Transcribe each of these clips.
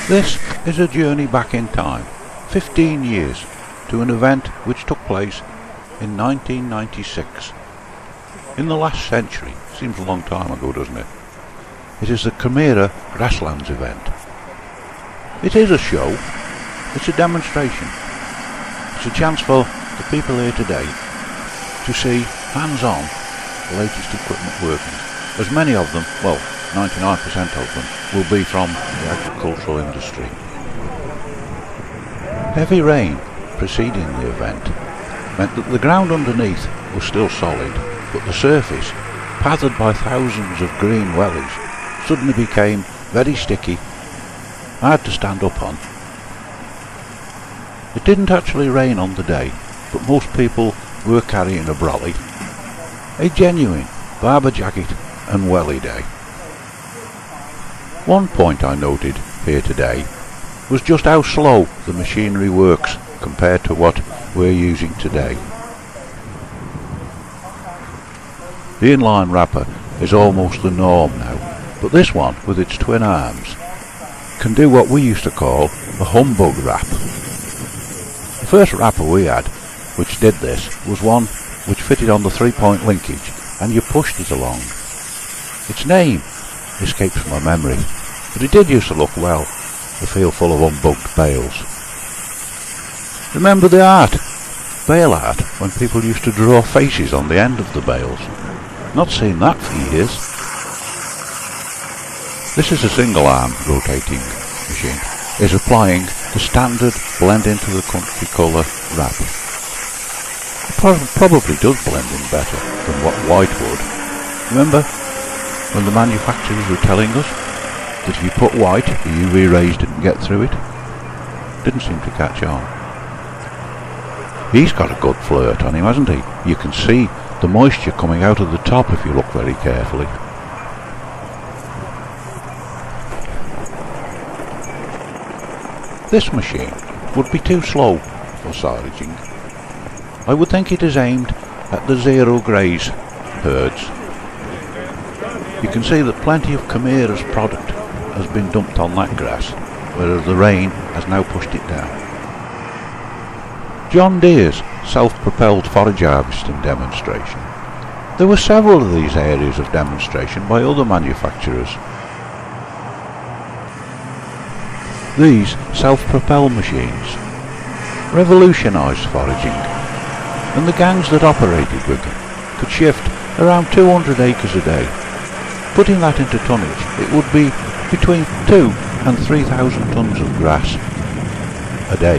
This is a journey back in time, 15 years, to an event which took place in 1996. In the last century, seems a long time ago, doesn't it? It is the Kemira Grasslands event. It is a show, it's a demonstration. It's a chance for the people here today to see hands-on the latest equipment working. As many of them, well, 99% of them, will be from the agricultural industry. Heavy rain preceding the event meant that the ground underneath was still solid, but the surface, pathered by thousands of green wellies, suddenly became very sticky, hard to stand up on. It didn't actually rain on the day, but most people were carrying a brolly, a genuine barber jacket and welly day. One point I noted here today was just how slow the machinery works compared to what we're using today. The inline wrapper is almost the norm now, but this one, with its twin arms, can do what we used to call a humbug wrap. The first wrapper we had, which did this, was one which fitted on the 3-point linkage and you pushed it along. Its name escapes my memory, but it did used to look well, the field full of unbugged bales. Remember the art, bale art, when people used to draw faces on the end of the bales? Not seen that for years. This is a single arm rotating machine, is applying the standard blend into the country colour wrap. It probably does blend in better than what white would. Remember when the manufacturers were telling us that if you put white, the UV rays didn't get through it? Didn't seem to catch on. He's got a good flirt on him, hasn't he? You can see the moisture coming out of the top if you look very carefully. This machine would be too slow for silaging. I would think it is aimed at the zero graze herds. You can see that plenty of Kemira's product has been dumped on that grass, whereas the rain has now pushed it down. John Deere's self-propelled forage harvesting demonstration. There were several of these areas of demonstration by other manufacturers. These self-propelled machines revolutionised foraging, and the gangs that operated with them could shift around 200 acres a day. Putting that into tonnage, it would be between 2,000 and 3,000 tonnes of grass a day.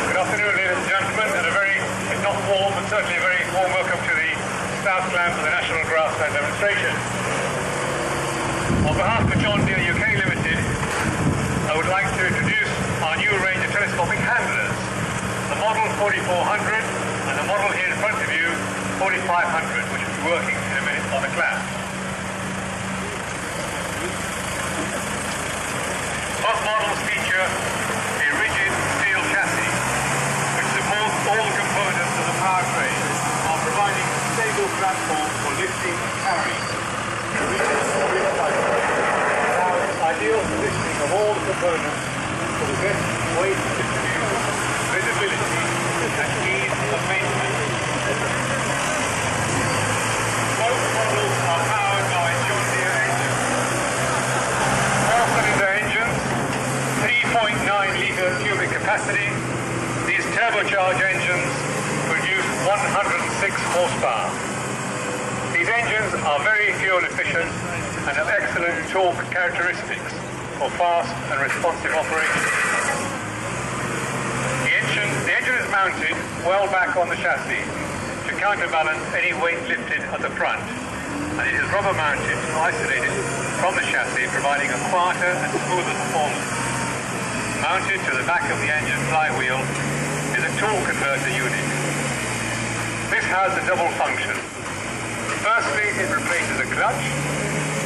Good afternoon, ladies and gentlemen, and a very, if not warm, but certainly a very warm welcome to the Southlands of the National Grassland demonstration. On behalf of John Deere UK Limited, I would like to introduce our new range of telescopic handlers, the Model 4400 and the model here in front of you, 4500, which will be working in a minute on the class. Both models feature a rigid steel chassis which supports all the components of the powertrain while providing a stable platform for lifting and carrying. The rigid steel type allows ideal positioning of all the components for the best weight distribution, visibility and ease of maintenance. Both models are powered by John Deere engines. 4-cylinder engines, 3.9-litre cubic capacity. These turbocharged engines produce 106 horsepower. These engines are very fuel efficient and have excellent torque characteristics for fast and responsive operation. The engine is mounted well back on the chassis to counterbalance any weight lifted at the front, and it is rubber mounted to isolate it from the chassis, providing a quieter and smoother performance. Mounted to the back of the engine flywheel is a torque converter unit. This has a double function. Firstly, it replaces a clutch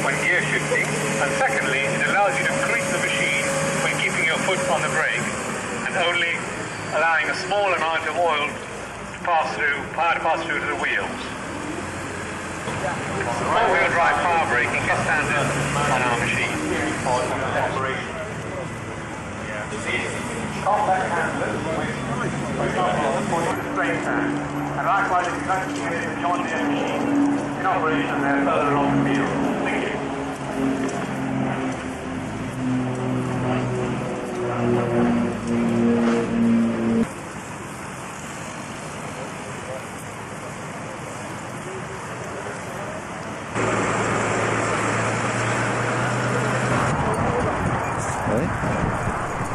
when gear shifting, and secondly, it allows you to creep the machine when keeping your foot on the brake, and only allowing a small amount of oil to pass through to the wheels. All-wheel drive power braking is standard on our machine. operation there further along the field. Thank you.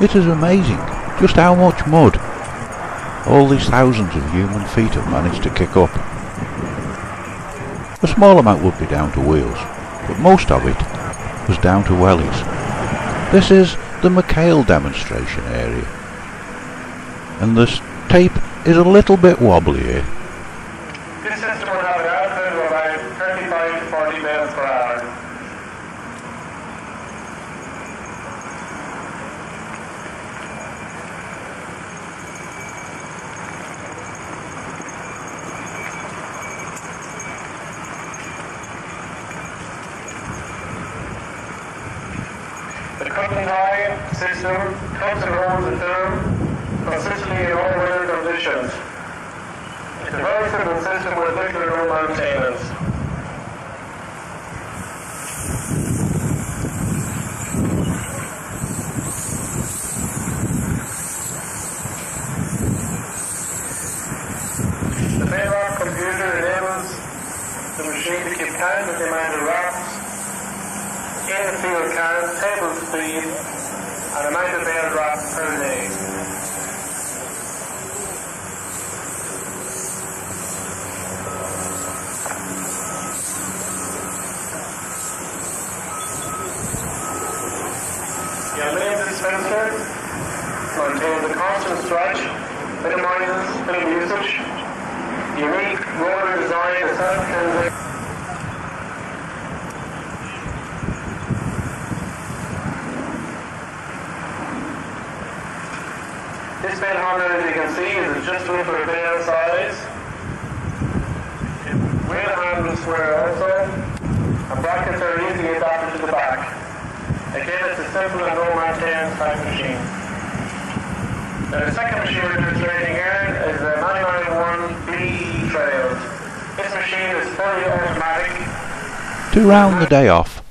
It is amazing just how much mud all these thousands of human feet have managed to kick up. A small amount would be down to wheels, but most of it was down to wellies. This is the McHale demonstration area, and the tape is a little bit wobbly here. This system will have an output of about 35 to 40 miles per hour. The cut-and-dye system cuts and rolls the film consistently in all weather conditions. It's a very simple system with little or no maintenance. The payload computer enables the machine to keep count of the amount of rocks in the field count, table speed, and amount of bale drop per day. The aluminum dispenser maintains a constant stretch, minimizes film usage. Unique roller design is self-cleansing. This bale handle, as you can see, is adjustable for the bale size. Wheel handles square also, and brackets are easily adapted to the back. Again, it's a simple and low maintenance type machine. Now, the second machine we're demonstrating here is the 991 BE Trails. This machine is fully automatic. To round the day off,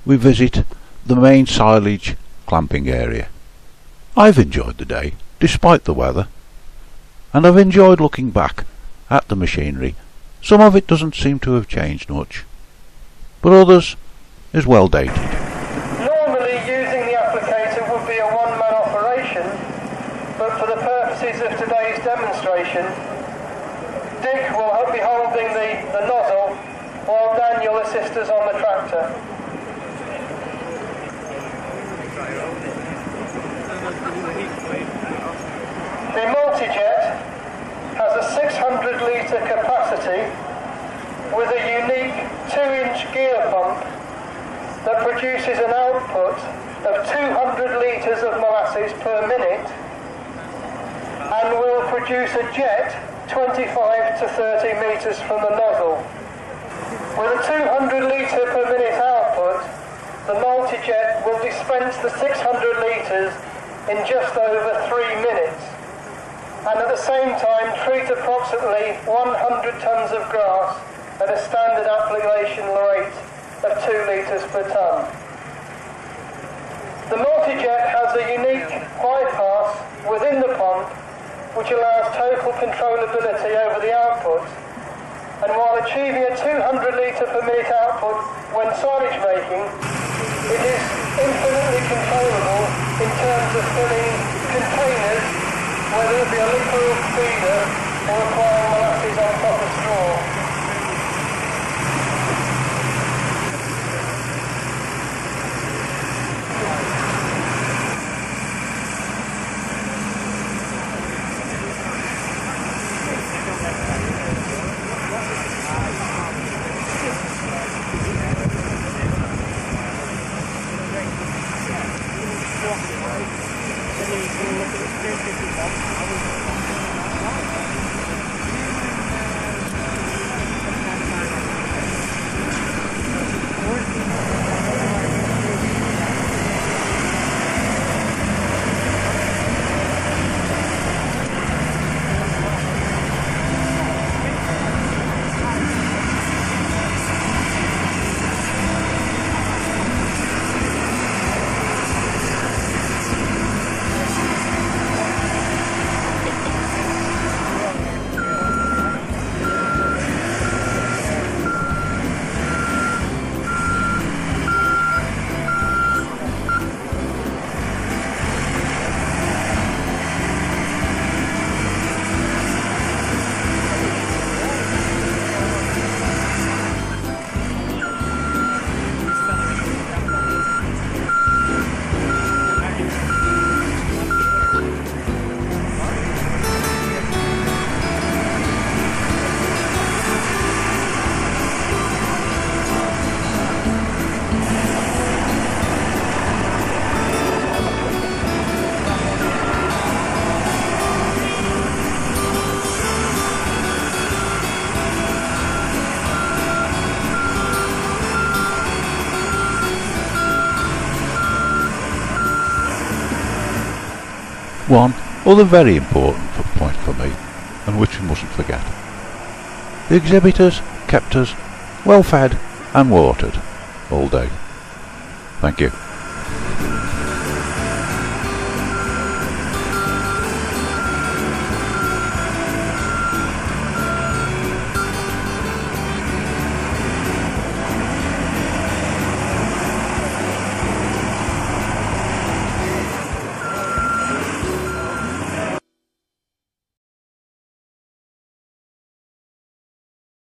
we visit the main silage clamping area. I've enjoyed the day, despite the weather, and I've enjoyed looking back at the machinery. Some of it doesn't seem to have changed much, but others is well dated. Normally using the applicator would be a one-man operation, but for the purposes of today's demonstration, Dick will be holding the nozzle while Daniel assists us on the tractor. The multi-jet has a 600 litre capacity with a unique 2-inch gear pump that produces an output of 200 litres of molasses per minute and will produce a jet 25 to 30 metres from the nozzle. With a 200 litre per minute output, the multi-jet will dispense the 600 litres in just over 3 minutes, and at the same time treat approximately 100 tonnes of grass at a standard application rate of 2 litres per tonne. The multi-jet has a unique bypass within the pump which allows total controllability over the output, and while achieving a 200 litre per minute output when silage making, it is infinitely controllable in terms of filling containers, whether it be a liquid feeder or applying molasses on top of straw. One other very important point for me, and which we mustn't forget. The exhibitors kept us well fed and watered all day. Thank you.